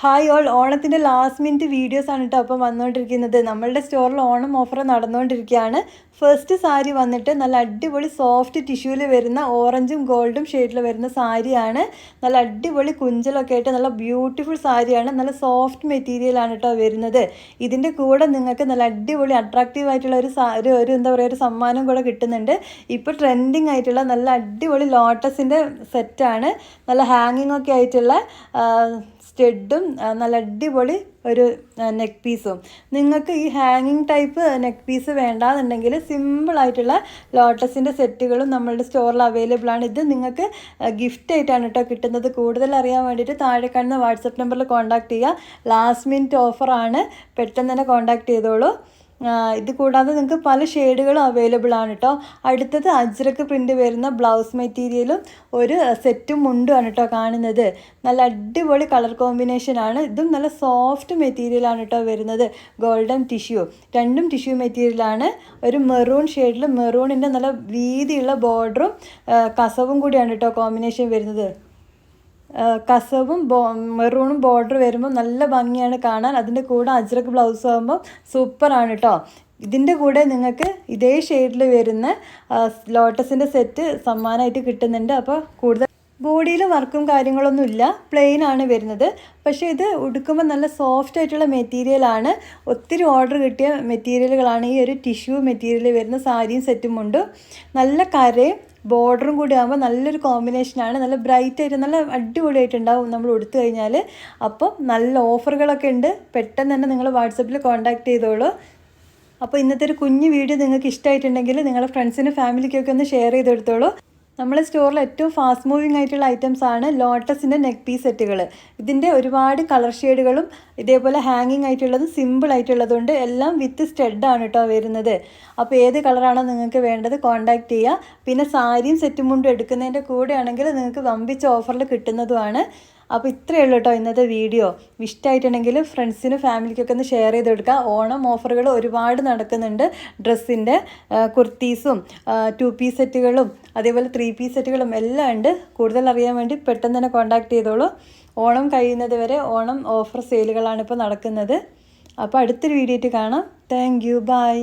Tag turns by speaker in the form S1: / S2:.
S1: Hi all, ഓണത്തിൻ്റെ last minute videos ആണ് കേട്ടോ അപ്പം വന്നുകൊണ്ടിരിക്കുന്നത്. നമ്മളുടെ സ്റ്റോറിൽ ഓണം ഓഫർ നടന്നുകൊണ്ടിരിക്കുകയാണ്. ഫസ്റ്റ് സാരി വന്നിട്ട് നല്ല അടിപൊളി സോഫ്റ്റ് ടിഷ്യൂവിൽ വരുന്ന ഓറഞ്ചും ഗോൾഡും ഷെയ്ഡിൽ വരുന്ന സാരിയാണ്. നല്ല അടിപൊളി കുഞ്ചലൊക്കെ ആയിട്ട് നല്ല ബ്യൂട്ടിഫുൾ സാരിയാണ്. നല്ല സോഫ്റ്റ് മെറ്റീരിയലാണ് കേട്ടോ വരുന്നത്. ഇതിൻ്റെ കൂടെ നിങ്ങൾക്ക് നല്ല അടിപൊളി അട്രാക്റ്റീവ് ആയിട്ടുള്ള ഒരു എന്താ പറയുക ഒരു സമ്മാനം കൂടെ കിട്ടുന്നുണ്ട്. ഇപ്പോൾ ട്രെൻഡിങ് ആയിട്ടുള്ള നല്ല അടിപൊളി ലോട്ടസിൻ്റെ സെറ്റാണ്. നല്ല ഹാങ്ങിങ് ഒക്കെ ആയിട്ടുള്ള സ്റ്റെഡും നല്ല അടിപൊളി ഒരു നെക്ക് പീസും. നിങ്ങൾക്ക് ഈ ഹാങ്ങിങ് ടൈപ്പ് നെക്ക് പീസ് വേണ്ടാന്നുണ്ടെങ്കിൽ സിമ്പിളായിട്ടുള്ള ലോട്ടസിൻ്റെ സെറ്റുകളും നമ്മളുടെ സ്റ്റോറിൽ അവൈലബിൾ ആണ്. ഇത് നിങ്ങൾക്ക് ഗിഫ്റ്റ് ആയിട്ടാണ് കേട്ടോ കിട്ടുന്നത്. കൂടുതൽ അറിയാൻ വേണ്ടിയിട്ട് താഴെ കാണുന്ന വാട്സപ്പ് നമ്പറിൽ കോൺടാക്ട് ചെയ്യുക. ലാസ്റ്റ് മിനിറ്റ് ഓഫറാണ്, പെട്ടെന്ന് തന്നെ കോൺടാക്ട് ചെയ്തോളൂ. ഇത് കൂടാതെ നിങ്ങൾക്ക് പല ഷെയ്ഡുകളും അവൈലബിൾ ആണ് കേട്ടോ. അടുത്തത് അജ്രക്ക് പ്രിൻ്റ് വരുന്ന ബ്ലൗസ് മെറ്റീരിയലും ഒരു സെറ്റും മുണ്ടുമാണ് കേട്ടോ കാണുന്നത്. നല്ല അടിപൊളി കളർ കോമ്പിനേഷനാണ്. ഇതും നല്ല സോഫ്റ്റ് മെറ്റീരിയലാണ് കേട്ടോ വരുന്നത്. ഗോൾഡൻ ടിഷ്യൂ, രണ്ടും ടിഷ്യൂ മെറ്റീരിയലാണ്. ഒരു മെറൂൺ ഷെയ്ഡിൽ മെറൂണിൻ്റെ നല്ല വീതിയുള്ള ബോർഡറും കസവും കൂടിയാണ് കേട്ടോ കോമ്പിനേഷൻ വരുന്നത്. കസവും മെറൂണും ബോർഡർ വരുമ്പോൾ നല്ല ഭംഗിയാണ് കാണാൻ. അതിൻ്റെ കൂടെ അജ്രക്ക് ബ്ലൗസ് ആകുമ്പോൾ സൂപ്പറാണ് കേട്ടോ. ഇതിൻ്റെ കൂടെ നിങ്ങൾക്ക് ഇതേ ഷെയ്ഡിൽ വരുന്ന ലോട്ടസിൻ്റെ സെറ്റ് സമ്മാനമായിട്ട് കിട്ടുന്നുണ്ട്. അപ്പോൾ കൂടുതൽ ബോഡിയിൽ വർക്കും കാര്യങ്ങളൊന്നും ഇല്ല, പ്ലെയിൻ ആണ് വരുന്നത്. പക്ഷേ ഇത് ഉടുക്കുമ്പോൾ നല്ല സോഫ്റ്റ് ആയിട്ടുള്ള മെറ്റീരിയലാണ്. ഒത്തിരി ഓർഡർ കിട്ടിയ മെറ്റീരിയലുകളാണ് ഈ ഒരു ടിഷ്യൂ മെറ്റീരിയൽ വരുന്ന സാരിയും സെറ്റും ഉണ്ട്. നല്ല കരയും ബോർഡറും കൂടി ആകുമ്പോൾ നല്ലൊരു കോമ്പിനേഷനാണ്. നല്ല ബ്രൈറ്റ് ആയിട്ട് നല്ല അടിപൊളിയായിട്ടുണ്ടാവും നമ്മൾ ഉടുത്തു കഴിഞ്ഞാൽ. അപ്പം നല്ല ഓഫറുകളൊക്കെ ഉണ്ട്. പെട്ടെന്ന് തന്നെ നിങ്ങൾ വാട്സപ്പിൽ കോൺടാക്ട് ചെയ്തോളൂ. അപ്പോൾ ഇന്നത്തെ ഒരു കുഞ്ഞു വീഡിയോ നിങ്ങൾക്ക് ഇഷ്ടമായിട്ടുണ്ടെങ്കിൽ നിങ്ങളുടെ ഫ്രണ്ട്സിനും ഫാമിലിക്കൊക്കെ ഒന്ന് ഷെയർ ചെയ്തെടുത്തോളൂ. നമ്മളെ സ്റ്റോറിൽ ഏറ്റവും ഫാസ്റ്റ് മൂവിങ് ആയിട്ടുള്ള ഐറ്റംസ് ആണ് ലോട്ടസിൻ്റെ നെക്ക് പീസ് സെറ്റുകൾ. ഇതിൻ്റെ ഒരുപാട് കളർ ഷെയ്ഡുകളും ഇതേപോലെ ഹാങ്ങിങ് ആയിട്ടുള്ളതും സിമ്പിൾ ആയിട്ടുള്ളതുകൊണ്ട് എല്ലാം വിത്ത് സ്റ്റെഡാണ് കേട്ടോ വരുന്നത്. അപ്പോൾ ഏത് കളറാണോ നിങ്ങൾക്ക് വേണ്ടത് കോൺടാക്ട് ചെയ്യുക. പിന്നെ സാരിയും സെറ്റും മുണ്ടും എടുക്കുന്നതിൻ്റെ കൂടെ ആണെങ്കിൽ നിങ്ങൾക്ക് വമ്പിച്ച ഓഫറിൽ കിട്ടുന്നതുമാണ്. അപ്പോൾ ഇത്രയേ ഉള്ളൂ കേട്ടോ ഇന്നത്തെ വീഡിയോ. ഇഷ്ടമായിട്ടുണ്ടെങ്കിൽ ഫ്രണ്ട്സിനും ഫാമിലിക്കൊക്കെ ഒന്ന് ഷെയർ ചെയ്ത് കൊടുക്കുക. ഓണം ഓഫറുകൾ ഒരുപാട് നടക്കുന്നുണ്ട്. ഡ്രസ്സിൻ്റെ കുർത്തീസും 2 പീസ് സെറ്റുകളും അതേപോലെ 3 പീസ് സെറ്റുകളും എല്ലാം ഉണ്ട്. കൂടുതൽ അറിയാൻ വേണ്ടി പെട്ടെന്ന് തന്നെ കോൺടാക്ട് ചെയ്തോളൂ. ഓണം കഴിയുന്നത് വരെ ഓണം ഓഫർ സെയിലുകളാണ് ഇപ്പോൾ നടക്കുന്നത്. അപ്പോൾ അടുത്തൊരു വീഡിയോ ആയിട്ട് കാണാം. Thank you, by.